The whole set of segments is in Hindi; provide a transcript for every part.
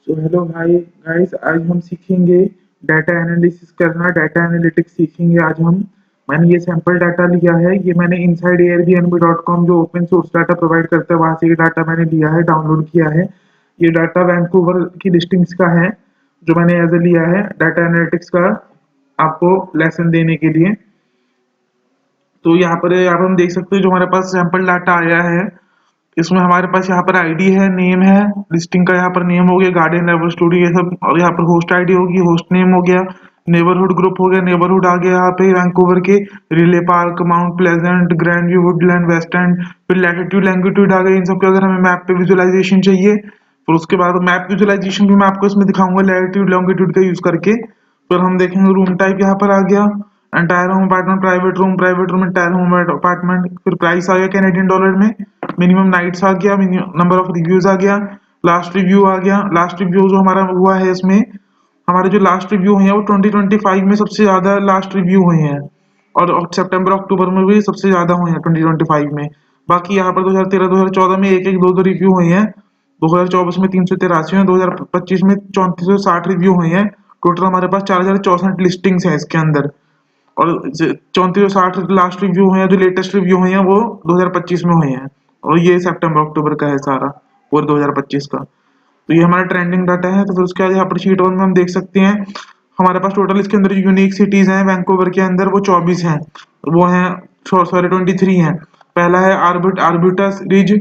सो हेलो हाय गाइस, आज हम सीखेंगे डाटा एनालिसिस करना, डाटा एनालिटिक्स सीखेंगे आज हम। मैंने ये सैंपल डाटा लिया है, ये मैंने इनसाइड एयरबीएनबी.com जो ओपन सोर्स डाटा प्रोवाइड करता है वहां से ये डाटा मैंने लिया है, डाउनलोड किया है। ये डाटा वैंकूवर की लिस्टिंग्स का है जो मैंने एज ए लिया है डाटा एनालिटिक्स का आपको लेसन देने के लिए। तो यहाँ पर हम देख सकते हैं जो हमारे पास सैंपल डाटा आया है, इसमें हमारे पास यहाँ पर आईडी है, नेम है, लिस्टिंग का यहाँ पर नेम हो गया, गार्डन लेवल स्टूडियो ये सब, और यहाँ पर होस्ट आईडी होगी, होस्ट नेम हो गया, नेबरहुड ग्रुप हो गया, नेबरहुड आ गया यहाँ पे वैंकूवर के, Riley Park, Mount Pleasant, Grand view, Woodland, West End, फिर लैटिट्यूड लैंगिट्यूड आ गए। इन सब के अगर हमें मैप पे विजुअलाइजेशन चाहिए फिर उसके बाद मैप विजुअलाइजेशन भी मैं आपको इसमें दिखाऊंगा लैटिट्यूड लॉन्गिट्यूड का यूज करके। फिर हम देखेंगे रूम टाइप यहाँ पर आ गया, entire home apartment, private room, entire home apartment. फिर प्राइस आ गया कैनेडियन डॉलर में, मिनिमम नाइट्स आ गया, नंबर ऑफ रिव्यूज आ गया, लास्ट रिव्यू आ गया। लास्ट रिव्यू जो हमारा हुआ है इसमें, हमारे जो लास्ट रिव्यू हुए हैं वो 2025 में सबसे ज्यादा लास्ट रिव्यू हुए हैं, और सितंबर अक्टूबर में भी सबसे ज्यादा हुए हैं 2025 में। बाकी यहाँ पर 2013 2014 में एक एक दो दो रिव्यू हुए हैं, 2024 में 383 है, 2025 में 3460 रिव्यू हुए हैं। टोटल हमारे पास 4064 लिस्टिंग्स हैं इसके अंदर, और 3460 लास्ट रिव्यू हुए हैं, जो लेटेस्ट रिव्यू हुए हैं वो 2025 में हुए हैं, और ये सितंबर अक्टूबर का है सारा पूरे 2025 का। तो ये हमारा ट्रेंडिंग डाटा है। तो फिर उसके बाद यहाँ पर शीट 1 में हम देख सकते हैं हमारे पास टोटल इसके अंदर यूनिक सिटीज हैं वैंकूवर के अंदर, वो 24 हैं, वो हैं सॉरी 23 हैं। पहला है Arbutus Ridge,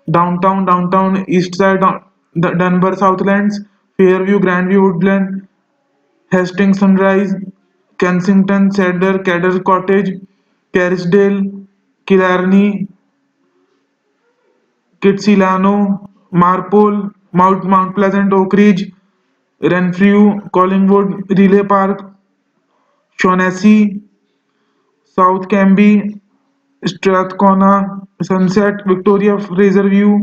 Downtown Downtown East Side, Dunbar Southlands, Fairview, grand view, Woodland, Hasting Sunrise, Kensington, Cedar, Cedar Cottage, Kerrisdale, Killarney, Kitsilano, Marpole, Mount Pleasant, Oakridge, Renfrew, Collingwood, Riley Park, Shaughnessy, South Cambie, Strathcona, Sunset, Victoria, Fraserview,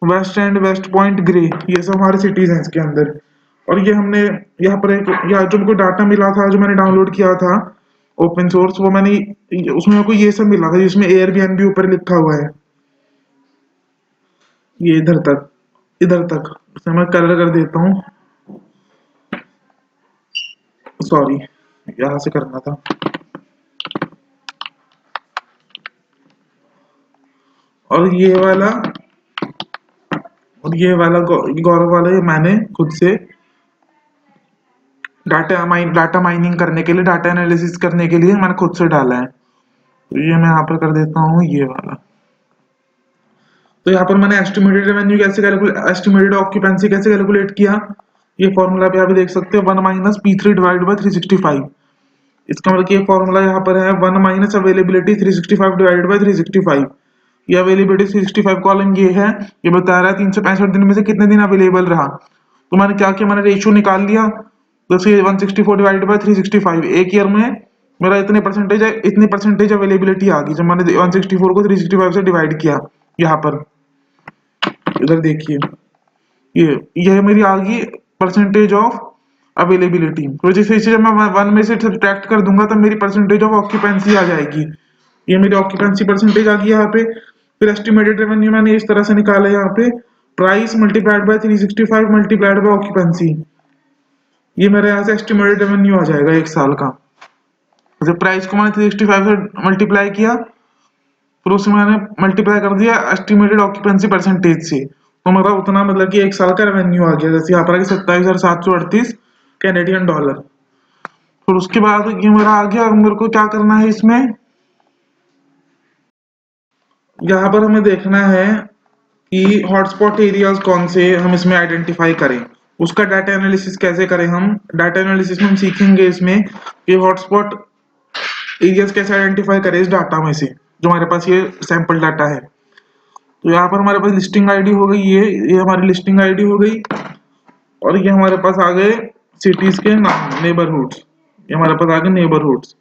West End, West Point, Grey, ये सब हमारे सिटीज हैं इसके अंदर। और ये हमने यहाँ पर एक या जो मुझको डाटा मिला था जो मैंने डाउनलोड किया था ओपन सोर्स, वो मैंने उसमें मेरे को ये सब मिला था जिसमें एयरबीएनबी ऊपर लिखा हुआ है, ये इधर तक इसे मैं कलर कर देता हूँ, सॉरी यहाँ से करना था। और ये वाला गौरव वाला ये मैंने खुद से डाटा माइनिंग करने के लिए, डाटा एनालिसिस करने के लिए मैंने खुद से डाला है। तो ये मैं यहाँ पर कर देता हूँ ये वाला। तो यहाँ पर मैंने एस्टिमेटेड रेवेन्यू कैसे कैलकुलेट, एस्टिमेटेड ऑक्यूपेंसी कैसे कैलकुलेट किया, ये फॉर्मूला पे आप देख सकते हैं 1 माइनस P3 डिवाइड बाय 365। इसका मतलब ये फॉर्मूला यहाँ पर है 1 माइनस अवेलेबिलिटी 365 डिवाइड बाय 365। ये अवेलेबिलिटी 365 कॉलम ये है, ये बता रहा है 365 दिन में से कितने दिन अवेलेबल रहा। तो मैंने क्या किया, मैंने रेशियो निकाल लिया, तो 164 डिवाइड बाय 365, एक ईयर में मेरा इतने परसेंटेज है, इतनी परसेंटेज अवेलेबिलिटी आ गई जब मैंने 164 को 365 से डिवाइड किया। यहाँ पर इधर देखिए, ये मेरी आ गई परसेंटेज ऑफ अवेलेबिलिटी। तो जैसे इसे जब मैं 1 में से सब्ट्रैक्ट कर दूंगा तब मेरी परसेंटेज ऑफ ऑक्यूपेंसी आ जाएगी। ये मेरी ऑक्यूपेंसी परसेंटेज आ गई यहाँ पे। फिर एस्टिमेटेड रेवेन्यू मैंने इस तरह से निकाला है यहाँ पे, price multiplied by 365 multiplied by occupancy, ये मेरे यहाँ से एस्टिमेटेड रेवेन्यू आ जाएगा एक साल का। जैसे प्राइस को मैंने 365 से मल्टीप्लाई किया, फिर उसमें मैंने मल्टीप्लाई कर दिया एस्टिमेटेड ऑक्यूपेंसी परसेंटेज से, तो मेरा उतना मतलब कि एक साल का रेवेन्यू आ गया। जैसे यहाँ पर 27,738 कैनेडियन डॉलर। फिर उसके बाद ये मेरा आ गया, मेरे को क्या करना है इसमें, यहाँ पर हमें देखना है कि हॉटस्पॉट एरियाज कौन से हम इसमें आइडेंटिफाई करें, उसका डाटा एनालिसिस कैसे करें। हम डाटा एनालिसिस में हम सीखेंगे इसमें कि हॉटस्पॉट एरियाज कैसे आइडेंटिफाई करें इस डाटा में से जो हमारे पास ये सैंपल डाटा है। तो यहाँ पर हमारे पास लिस्टिंग आईडी हो गई, ये हमारी लिस्टिंग आईडी हो गई, और ये हमारे पास आ गए सिटीज के नाम, नेबरहुड्स, ये हमारे पास आ गए नेबरहुड्स।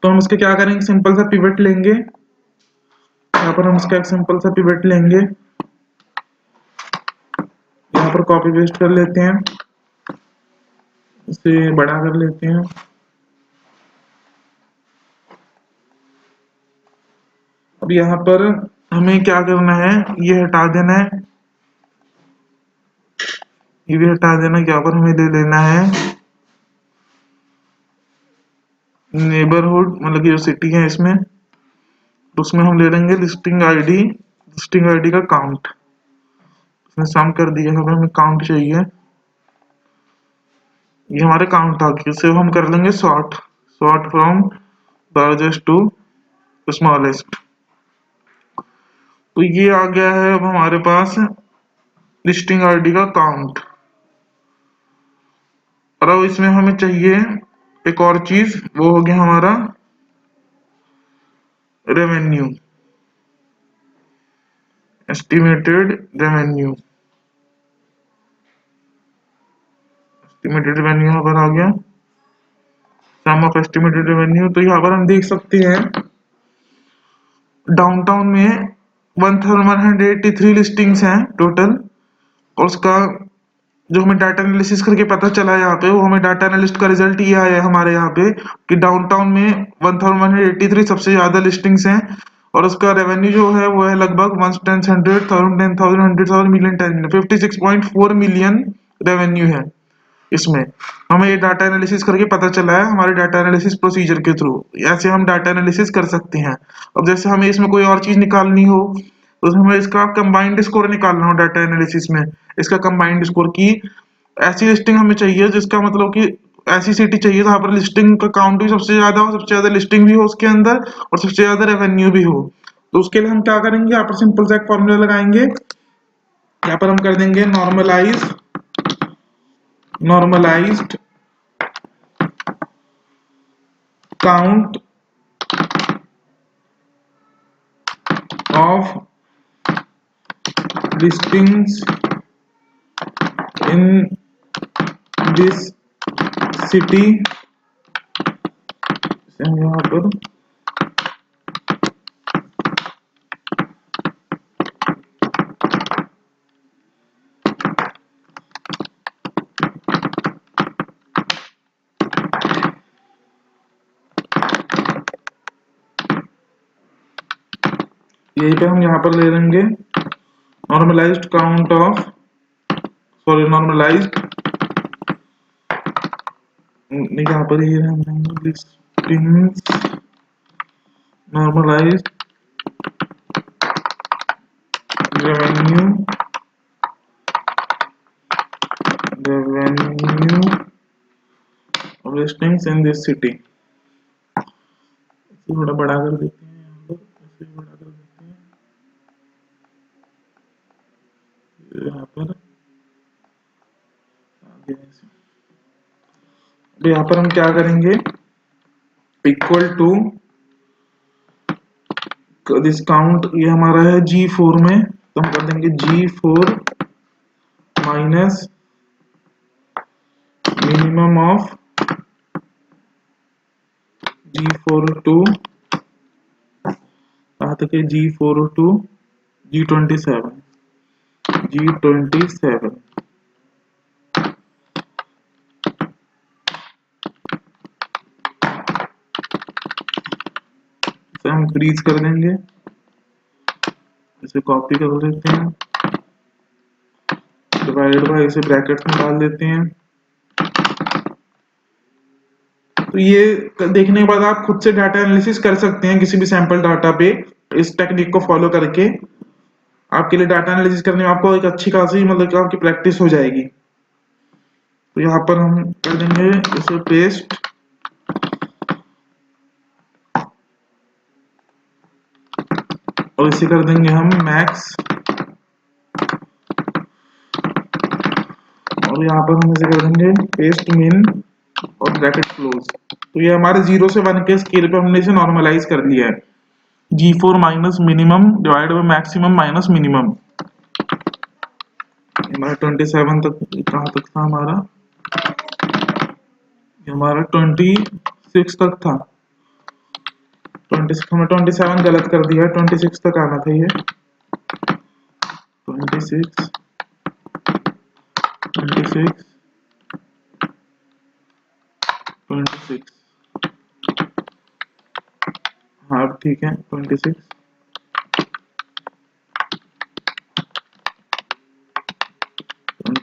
तो हम इसके क्या करेंगे, सिंपल सा पिवट लेंगे, यहाँ पर हम इसका एक सिंपल सा पिवट लेंगे, यहाँ पर कॉपी पेस्ट कर लेते हैं, इसे बड़ा कर लेते हैं। अब यहाँ पर हमें क्या करना है, ये हटा देना है, ये भी हटा देना। यहाँ पर हमें ले लेना है नेबरहुड, मतलब कि जो सिटी है इसमें, तो उसमें हम ले लेंगे लिस्टिंग आईडी का काउंट। इसमें सम कर दिया है, हमें काउंट चाहिए। ये हमारे काउंट आ गया, इसे हम कर लेंगे sort from largest to smallest. तो ये आ गया है अब हमारे पास लिस्टिंग आईडी का काउंट। और अब इसमें हमें चाहिए एक और चीज, वो हो गया हमारा revenue, estimated revenue. Estimated revenue यहाँ पर आ गया, सम ऑफ एस्टिमेटेड रेवेन्यू। तो यहाँ पर हम देख सकते हैं डाउनटाउन में 1183 लिस्टिंग्स हैं टोटल। और उसका जो हमें डाटा एनालिसिस करके पता चला है यहाँ पे, वो हमें डाटा एनालिस्ट का रिजल्ट ये आया है हमारे यहाँ पे कि डाउनटाउन में 1183 सबसे ज्यादा लिस्टिंग्स हैं। और उसका रेवेन्यू जो है वो है लगभग 1,10,000 मिलियन 56.4 मिलियन रेवेन्यू है इसमें। हमें ये डाटा एनालिसिस करके पता चला है हमारे डाटा एनालिसिस प्रोसीजर के थ्रू। ऐसे हम डाटा एनालिसिस कर सकते हैं। अब जैसे हमें इसमें कोई और चीज निकालनी हो, तो हमें इसका कंबाइंड स्कोर निकालना हो डाटा एनालिसिस में, इसका कंबाइंड स्कोर की ऐसी लिस्टिंग हमें चाहिए जिसका मतलब कि ऐसी सिटी चाहिए जहाँ पर लिस्टिंग का काउंट भी सबसे ज्यादा हो, सबसे ज्यादा लिस्टिंग भी हो उसके अंदर, और सबसे ज्यादा रेवेन्यू भी हो। तो उसके लिए हम क्या करेंगे, यहाँ पर सिंपल सा एक फॉर्मूला लगाएंगे। यहाँ पर हम कर देंगे normalised count of listings in this city। यहाँ पर यही पे हम यहाँ पर ले लेंगे नॉर्मलाइज्ड यहाँ पर ये listings normalised revenue listings in this city. थोड़ा बड़ा कर देते हैं, यहाँ पर इसे बड़ा कर देते हैं, यहाँ पर तो यहाँ पर हम क्या करेंगे, इक्वल टू दिस काउंट, ये हमारा है G4 में, तो हम कर देंगे G4 minus minimum of G4 to, कहाँ तक है, G4 टू G27 से हम फ्रीज कर देंगे, इसे कॉपी कर लेते हैं, डिवाइडेड बाय इसे ब्रैकेट्स में डाल देते हैं। तो ये देखने के बाद आप खुद से डाटा एनालिसिस कर सकते हैं किसी भी सैंपल डाटा पे, इस टेक्निक को फॉलो करके। आपके लिए डाटा एनालिसिस करने में आपको एक अच्छी खासी मतलब कि आपकी प्रैक्टिस हो जाएगी। तो यहाँ पर हम कर देंगे इसे पेस्ट, और इसे कर देंगे हम मैक्स, और यहाँ पर हम इसे कर देंगे पेस्ट मिन और ब्रैकेट क्लोज। तो ये हमारे 0 से 1 के स्केल पे हमने इसे नॉर्मलाइज कर लिया है, G4 minus minimum divide by maximum minus minimum. हमारा 27 तक, कहाँ तक था हमारा, हमारा 26 तक था, 26 हमें 27 गलत कर दिया, 26 तक आना था ये, 26 हाँ ठीक है, 26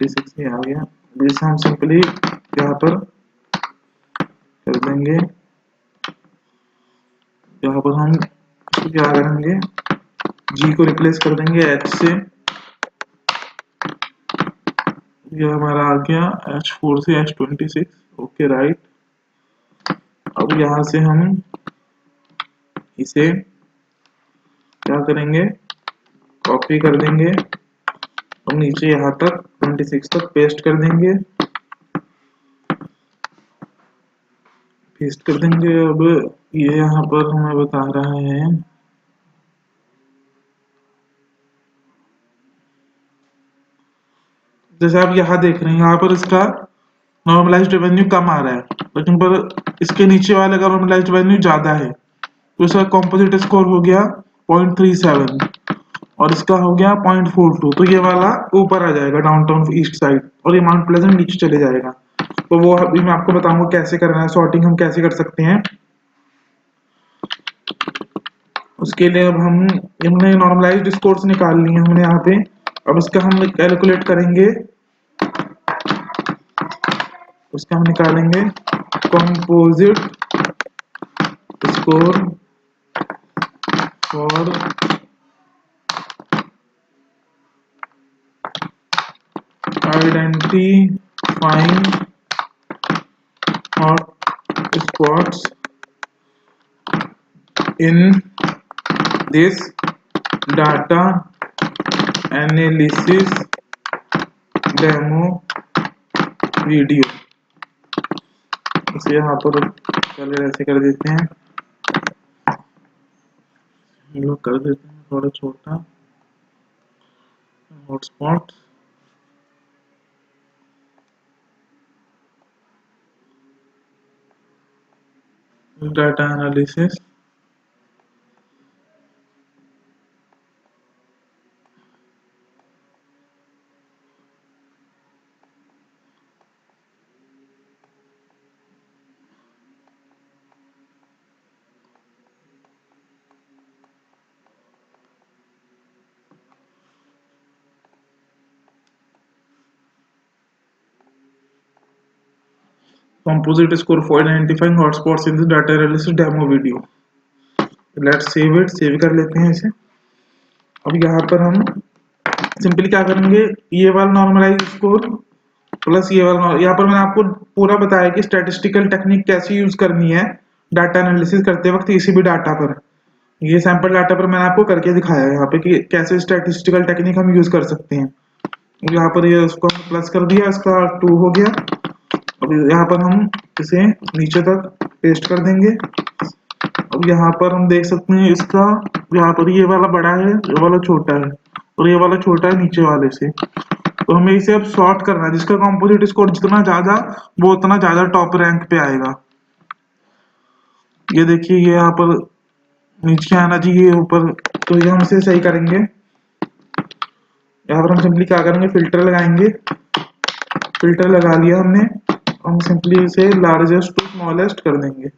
26 ही आ गया। इसे हम सिंपली यहाँ पर कर देंगे, यहाँ पर हम क्या करेंगे, जी को रिप्लेस कर देंगे एच से, ये हमारा आ गया H4 से H26। Okay right. अब यहाँ से हम इसे क्या करेंगे, कॉपी कर देंगे और नीचे यहाँ तक 26 तक पेस्ट कर देंगे, पेस्ट कर देंगे। अब ये यहाँ पर हमें बता रहा है जैसे आप यहाँ देख रहे हैं, यहाँ पर इसका नॉर्मलाइज्ड रेवेन्यू कम आ रहा है, लेकिन पर इसके नीचे वाले का नॉर्मलाइज्ड रेवेन्यू ज्यादा है, तो इसका कॉम्पोजिट स्कोर हो गया 0.37 और इसका हो गया 0.42। तो ये वाला ऊपर आ जाएगा डाउनटाउन ईस्ट साइड और ये माउंट प्लेजेंट नीचे चले जाएगा। तो वो अभी मैं आपको बताऊंगा कैसे करना है, सॉर्टिंग हम कैसे कर सकते हैं। उसके लिए अब हमने नॉर्मलाइज्ड स्कोर्स निकाल लिए हमने यहाँ पे। अब इसका हम कैलकुलेट करेंगे, उसका हम निकालेंगे composite score for identifying hot spots in this data analysis demo video। इसे यहाँ पर चलिए ऐसे कर देते हैं, हम लोग कर देते हैं थोड़ा छोटा hotspot. Data analysis composite score for identifying hotspots in the data analysis demo video। Let's save it, save कर लेते हैं इसे। अब यहाँ पर हम सिंपली क्या करेंगे, ये वाला नॉर्मलाइज स्कोर प्लस ये वाला, यहाँ पर मैंने आपको पूरा बताया कि स्टैटिस्टिकल टेक्निक कैसे यूज करनी है डाटा एनालिसिस करते वक्त किसी भी डाटा पर। ये सैंपल डाटा पर मैंने आपको करके दिखाया है यहाँ पे कि कैसे स्टैटिस्टिकल टेक्निक हम यूज कर सकते हैं। यहाँ पर ये उसको प्लस कर दिया, इसका 2 हो गया। अब यहाँ पर हम इसे नीचे तक पेस्ट कर देंगे। अब यहाँ पर हम देख सकते हैं इसका, यहाँ पर ये वाला बड़ा है, ये वाला छोटा है और ये वाला छोटा है नीचे वाले से। तो हमें इसे अब सॉर्ट करना है, जिसका कंपोजिट स्कोर जितना ज्यादा वो उतना ज्यादा टॉप रैंक पे आएगा। ये देखिए ये यहाँ पर नीचे आना चाहिए ऊपर, तो ये हम इसे सही करेंगे। यहाँ पर हम सिंपली क्या करेंगे, फिल्टर लगाएंगे। फिल्टर लगा लिया हमने, हम सिंपली इसे लार्जेस्ट टू स्मॉलेस्ट कर देंगे।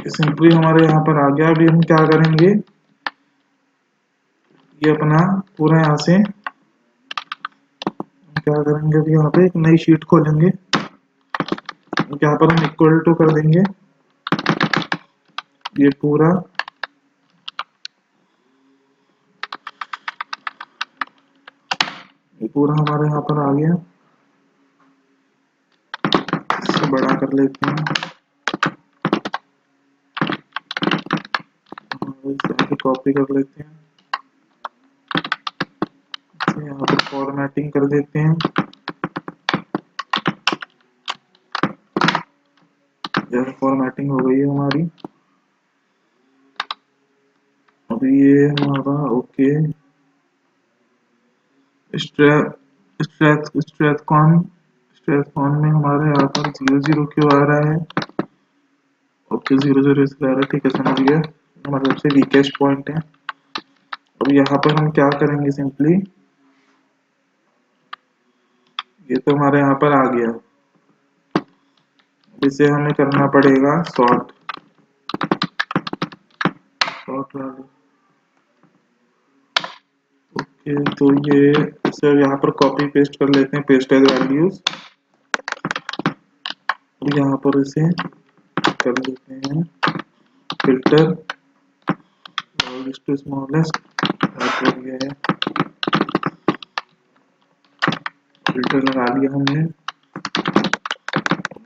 सिंपली हमारे यहाँ पर आ गया। अभी हम क्या करेंगे, ये अपना पूरा यहाँ से क्या करेंगे, अभी यहाँ पे एक नई शीट खोलेंगे, यहाँ पर हम इक्वल टू कर देंगे ये पूरा। ये पूरा हमारे यहाँ पर आ गया, इससे बड़ा कर लेते हैं, कॉपी कर लेते हैं, यहाँ पर फॉर्मेटिंग कर देते हैं। जैसे फॉर्मेटिंग हो गई है हमारी, अभी ये हमारा ओके। स्ट्रेथकॉन में हमारे यहाँ पर 0 क्यों आ रहा है, ओके 0 इसलिए आ रहा है, ठीक है समझ गया, हमारे सबसे वीकेस्ट पॉइंट है। अब यहाँ पर हम क्या करेंगे, सिंपली ये तो हमारे यहाँ पर आ गया। इसे हमें करना पड़ेगा सॉर्ट। सॉर्ट वाली। ओके, तो ये इसे यहाँ पर कॉपी पेस्ट कर लेते हैं, पेस्ट एज वैल्यूज। और यहाँ पर इसे कर देते हैं फिल्टर टू स्मॉलेस्ट। फिल्टर लगा लिया हमने,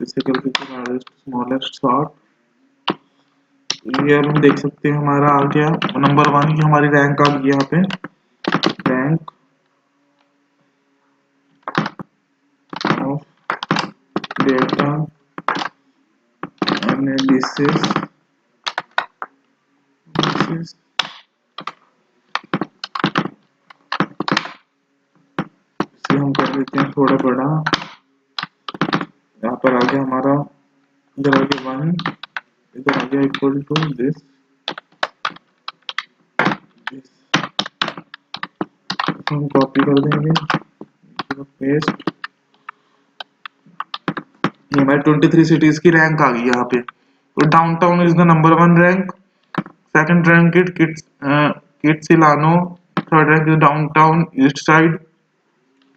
इसे कर देते हैं स्मॉलेस्ट सॉर्ट। ये अब हम देख सकते हैं हमारा आ गया नंबर 1 की हमारी रैंक आ गई यहाँ पे। Rank of data analysis. इसे हम कर देते हैं थोड़ा बड़ा। यहाँ पर आ गया हमारा, इधर आ गया 1, इधर आ गया इक्वल टू दिस। हम कॉपी कर देंगे, पेस्ट। ये हमारी 23 सिटीज की रैंक आ गई यहाँ पे। तो downtown is the number 1 rank, second rank is Kitsilano, third rank is Downtown East Side,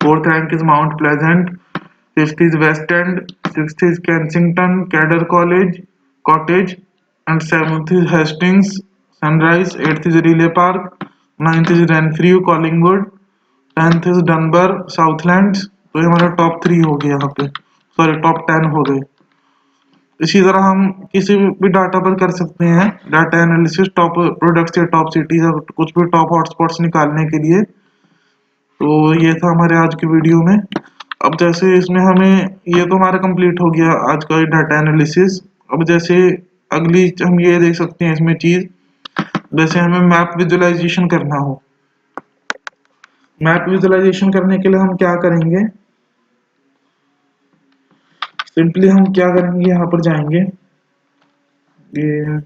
fourth rank is Mount Pleasant, fifth is West End, sixth is Kensington Cedar Cottage, and seventh is Hastings Sunrise, eighth is Riley Park, ninth is Renfrew Collingwood, 10th is Dunbar Southlands. तो ये हमारा टॉप 3 हो गया यहाँ पे, सॉरी टॉप 10 हो गए। इसी तरह हम किसी भी डाटा पर कर सकते हैं डाटा एनालिसिस, टॉप प्रोडक्ट्स या टॉप सिटीज और कुछ भी टॉप हॉटस्पॉट्स निकालने के लिए। तो ये था हमारे आज की वीडियो में। अब जैसे इसमें हमें, ये तो हमारा कंप्लीट हो गया आज का डाटा एनालिसिस। अब जैसे अगली हम ये देख सकते हैं इसमें चीज, जैसे हमें मैप विजुअलाइजेशन करना हो। मैप विजुअलाइजेशन करने के लिए हम क्या करेंगे, सिंपली हम क्या करेंगे, यहाँ पर जाएंगे, ये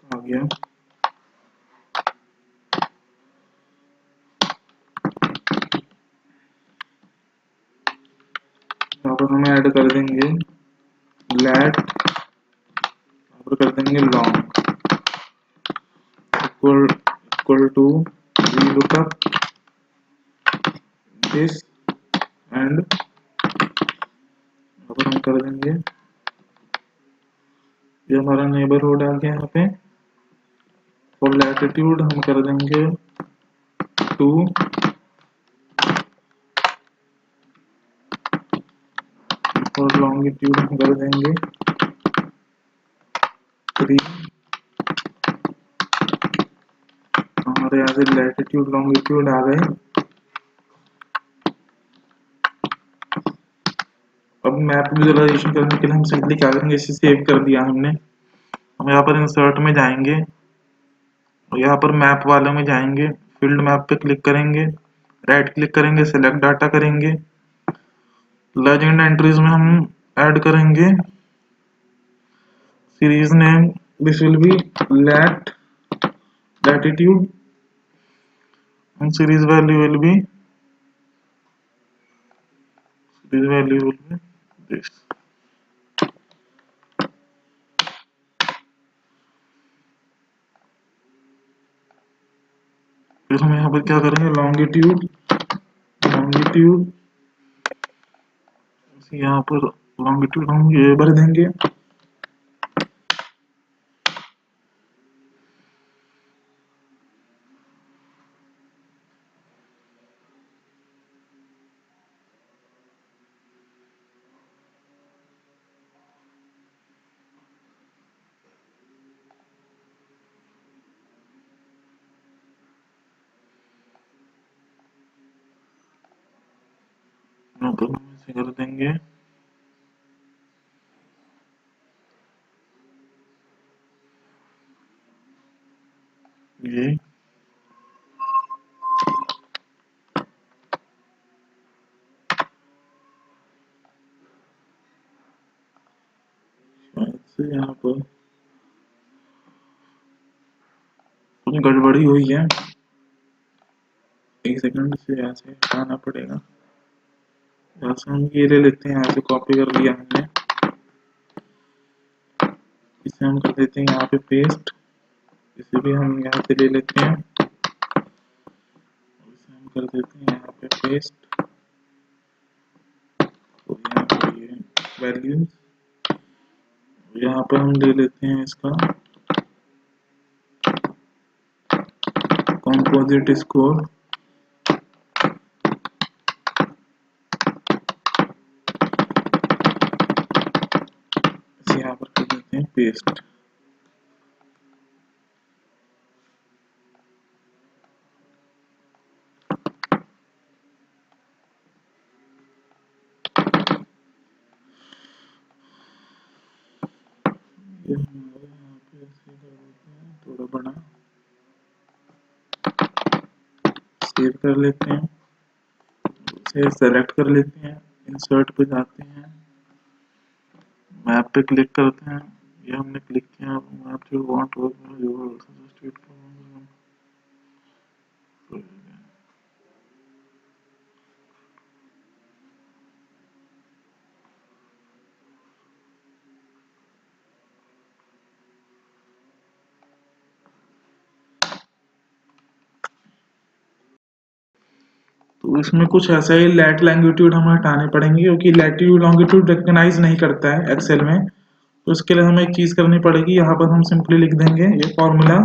आ गया। यहाँ पर हम ऐड कर देंगे लेट, यहाँ पर कर देंगे long equal to we lookup this, and यहाँ पर हम कर देंगे, ये हमारा नेबरहुड आ गया यहाँ पे। फॉर लैटिट्यूड हम कर देंगे 2, और लॉन्गिट्यूड हम कर देंगे 3। हमारे यहाँ से लैटिट्यूड लॉन्गिट्यूड आ गए। अब मैप विजुअलाइजेशन करने के लिए हम सिंपली क्या करेंगे, इसे सेव कर दिया हमने। हम यहाँ पर इंसर्ट में जाएंगे और यहाँ पर मैप वाले में जाएंगे, फील्ड मैप पे क्लिक करेंगे, राइट क्लिक करेंगे, सेलेक्ट डाटा करेंगे, लेजेंड एंट्रीज में हम ऐड करेंगे series name, this will be latitude, and series value will be this। फिर हम यहाँ पर क्या करेंगे, लॉन्गिट्यूड यहाँ पर लॉन्गिट्यूड हम ये भर देंगे। यहाँ पर हम इसे कर देंगे ये, शायद से यहाँ पर गड़बड़ी हुई है, एक सेकंड से यहाँ से हटाना पड़ेगा। यहाँ से हम ये ले लेते हैं, यहाँ से कॉपी कर लिया हमने, इसे हम कर देते हैं यहाँ पे पेस्ट। इसे भी हम यहाँ से ले लेते हैं, इसे हम कर देते हैं यहाँ पे पेस्ट। तो यहाँ पे ये वैल्यूज, यहाँ पे हम ले लेते हैं इसका कंपोजिट स्कोर। इसे यहाँ पर कर देते हैं पेस्ट। ये हमारे यहाँ पे ऐसे कर देते हैं, थोड़ा बड़ा सेव कर लेते हैं, इसे सेलेक्ट कर लेते हैं, इंसर्ट पे जाते हैं, मैप पे क्लिक करते हैं। ये हमने क्लिक किया, मैप जो वांट हो स्टेट तो इसमें कुछ ऐसा ही लैट लैंगिट्यूड हमें हटाने पड़ेंगे, क्योंकि लैटिट्यूड लॉन्गिट्यूड रिकग्नाइज नहीं करता है एक्सेल में। तो इसके लिए हमें एक चीज करनी पड़ेगी, यहाँ पर हम सिंपली लिख देंगे ये फॉर्मूला,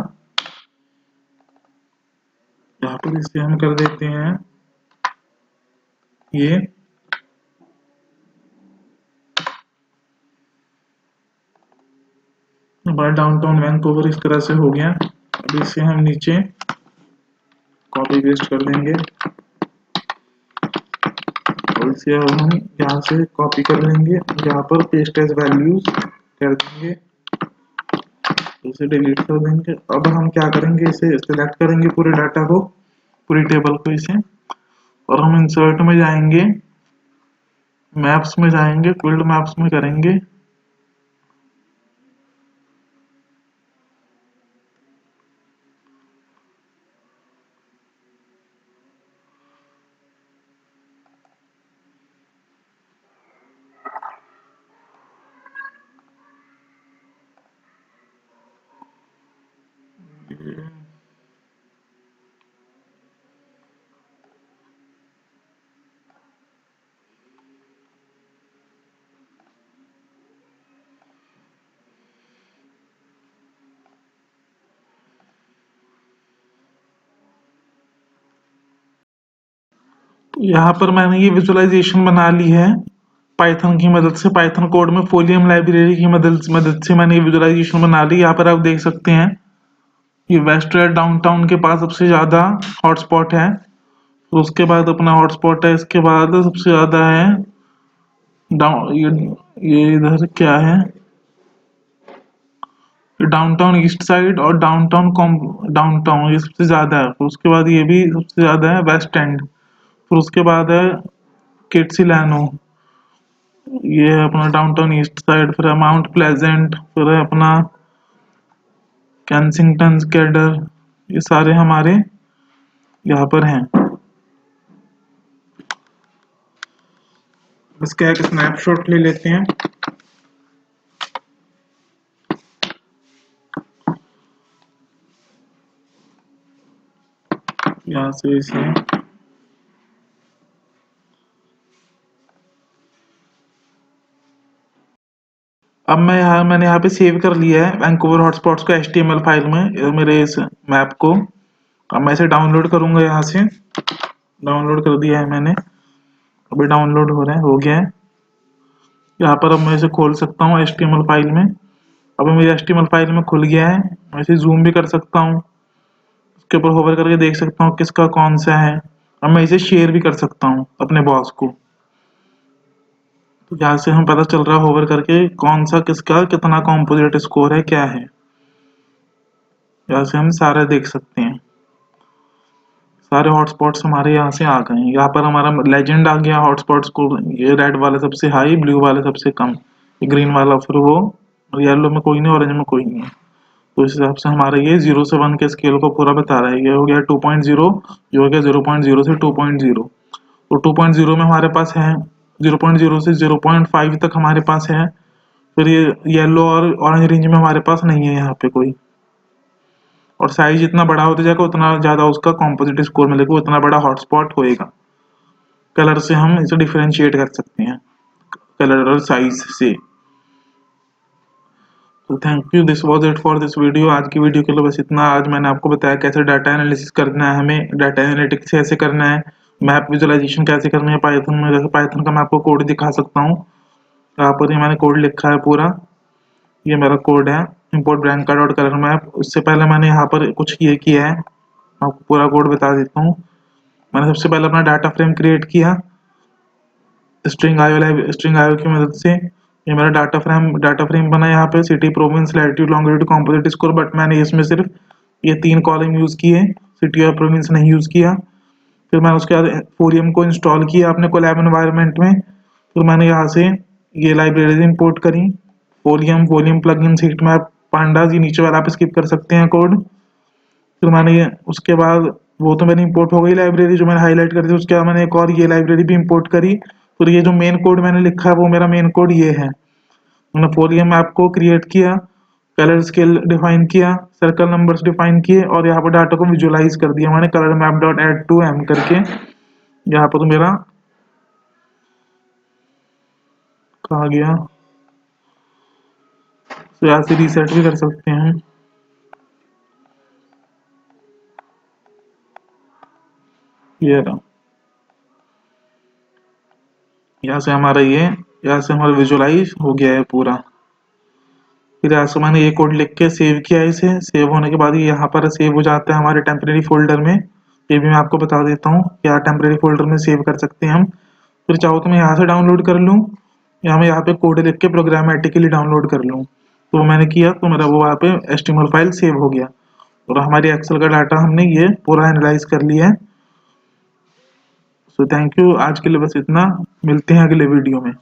यहाँ पर इसे हम कर देते हैं ये हमारा डाउनटाउन वैंकूवर इस तरह से हो गया। अब इसे हम नीचे कॉपी पेस्ट कर देंगे और इसे हम यहाँ से कॉपी कर लेंगे, यहाँ पर पेस्ट एज वैल्यूज कर देंगे, इसे डिलीट कर देंगे। अब हम क्या करेंगे, इसे सिलेक्ट करेंगे पूरे डाटा को, पूरी टेबल को इसे, और हम इंसर्ट में जाएंगे, मैप्स में जाएंगे, फील्ड मैप्स में करेंगे, यहाँ पर मैंने ये विजुअलाइजेशन बना ली है पाइथन की मदद से, पाइथन कोड में फोलियम लाइब्रेरी की मदद से मैंने ये विजुअलाइजेशन बना ली। यहाँ पर आप देख सकते हैं ये वेस्टर्न डाउनटाउन के पास सबसे ज्यादा हॉटस्पॉट है, तो उसके बाद अपना हॉटस्पॉट है, इसके बाद सबसे ज्यादा है डाउन ये इधर क्या है, डाउनटाउन ईस्ट साइड और डाउनटाउन ये सबसे ज्यादा है। फिर उसके बाद ये भी सबसे ज्यादा है वेस्ट एंड, फिर उसके बाद है किट्सिलैनो, ये है अपना डाउनटाउन ईस्ट साइड, फिर है माउंट प्लेजेंट, फिर है अपना कैंसिंगटन स्केडर, ये सारे हमारे यहाँ पर हैं। इसका एक स्नैपशॉट ले लेते हैं, यहाँ से इसे अब मैंने यहाँ पे सेव कर लिया है वैंकूवर हॉटस्पॉट्स को HTML फाइल में, मेरे इस मैप को। अब मैं इसे डाउनलोड करूंगा, यहाँ से डाउनलोड कर दिया है मैंने, अभी डाउनलोड हो रहा है, हो गया है। यहाँ पर अब मैं इसे खोल सकता हूँ HTML फाइल में। अब मेरे HTML फाइल में खुल गया है, मैं इसे जूम भी कर सकता हूँ, उसके ऊपर होवर करके देख सकता हूँ किसका कौन सा है। अब मैं इसे शेयर भी कर सकता हूँ अपने बॉस को, तो यहाँ से हम पता चल रहा है होवर करके कौन सा किसका कितना कॉम्पोजिट स्कोर है क्या है, यहाँ से हम सारे देख सकते हैं। सारे हॉटस्पॉट्स हमारे यहाँ से आ गए हैं, यहाँ पर हमारा लेजेंड आ गया हॉटस्पॉट्स को, ये रेड वाले सबसे हाई, ब्लू वाले सबसे कम, ये ग्रीन वाला फिर वो, येलो में कोई नहीं, ऑरेंज में कोई नहीं है। तो इस हिसाब से हमारा ये 0 से 1 के स्केल को पूरा बता रहा है। ये हो गया 2.0, ये हो गया 0.0 से 2.0। तो 2.0 में हमारे पास है 0.0 से 0.5 तक हमारे पास है। फिर ये येलो और ऑरेंज रेंज में हमारे पास नहीं है यहाँ पे कोई। और साइज जितना बड़ा होता जाएगा उतना ज़्यादा उसका कॉम्पोजिट स्कोर मिलेगा, उतना बड़ा हॉटस्पॉट होएगा। कलर से हम इसे डिफरेंशिएट कर सकते हैं, कलर और साइज से। तो thank you, this was it for this video. आज की वीडियो के लिए बस इतना। आज मैंने आपको बताया कैसे डाटा एनालिसिस करना है, हमें डाटा एनालिटिक्स कैसे करना है, मैप विजुअलाइजेशन कैसे करनी है पाइथन में। जैसे पाइथन का मैं आपको कोड दिखा सकता हूँ। यहाँ पर ही मैंने कोड लिखा है पूरा, ये मेरा कोड है import brand dot colour map. उससे पहले मैंने यहाँ पर कुछ ये किया है, आपको पूरा कोड बता देता हूँ। मैंने सबसे पहले अपना डाटा फ्रेम क्रिएट किया स्ट्रिंग आयो की मदद से। ये मेरा डाटा फ्रेम बना। यहाँ पे city, province, latitude, longitude, composite score, but मैंने इसमें सिर्फ ये 3 कॉलम यूज किए, सिटी और प्रोविंस नहीं यूज किया। फिर मैंने उसके बाद फोरियम को इंस्टॉल किया अपने कोलैब एनवायरनमेंट में। फिर मैंने यहाँ से ये लाइब्रेरीज इंपोर्ट करी, volume plugin, seat map, pandas. ये नीचे वाला आप स्किप कर सकते हैं कोड। फिर मैंने ये उसके बाद वो तो मैंने इंपोर्ट हो गई लाइब्रेरी जो मैंने हाईलाइट करी थी। उसके बाद मैंने एक और ये लाइब्रेरी भी इंपोर्ट करी। फिर ये जो मेन कोड मैंने लिखा है वो मेरा मेन कोड ये है। मैंने फोरियम मैप को क्रिएट किया, कलर स्केल डिफाइन किया, सर्कल नंबर्स डिफाइन किए और यहाँ पर डाटा को विजुअलाइज कर दिया मैंने colour map dot add to m करके। यहाँ पर तो मेरा कहा गया, तो यहाँ से रीसेट भी कर सकते हैं। ये रहा, यहाँ से हमारा यहाँ से हमारा विजुअलाइज हो गया है पूरा। फिर यहाँ से मैंने ये कोड लिख के सेव किया है। इसे सेव होने के बाद ये यहाँ पर सेव हो जाता है हमारे टेम्परेरी फोल्डर में। ये भी मैं आपको बता देता हूँ, क्या टेम्परेरी फोल्डर में सेव कर सकते हैं हम। फिर चाहो तो मैं यहाँ से डाउनलोड कर लूँ या मैं यहाँ पे कोड लिख के प्रोग्रामेटिकली डाउनलोड कर लूँ। तो मैंने किया तो मेरा वो वहाँ पे HTML फाइल सेव हो गया और हमारी एक्सेल का डाटा हमने ये पूरा एनालाइज कर लिया है। सो थैंक यू, आज के लिए बस इतना। मिलते हैं अगले वीडियो में।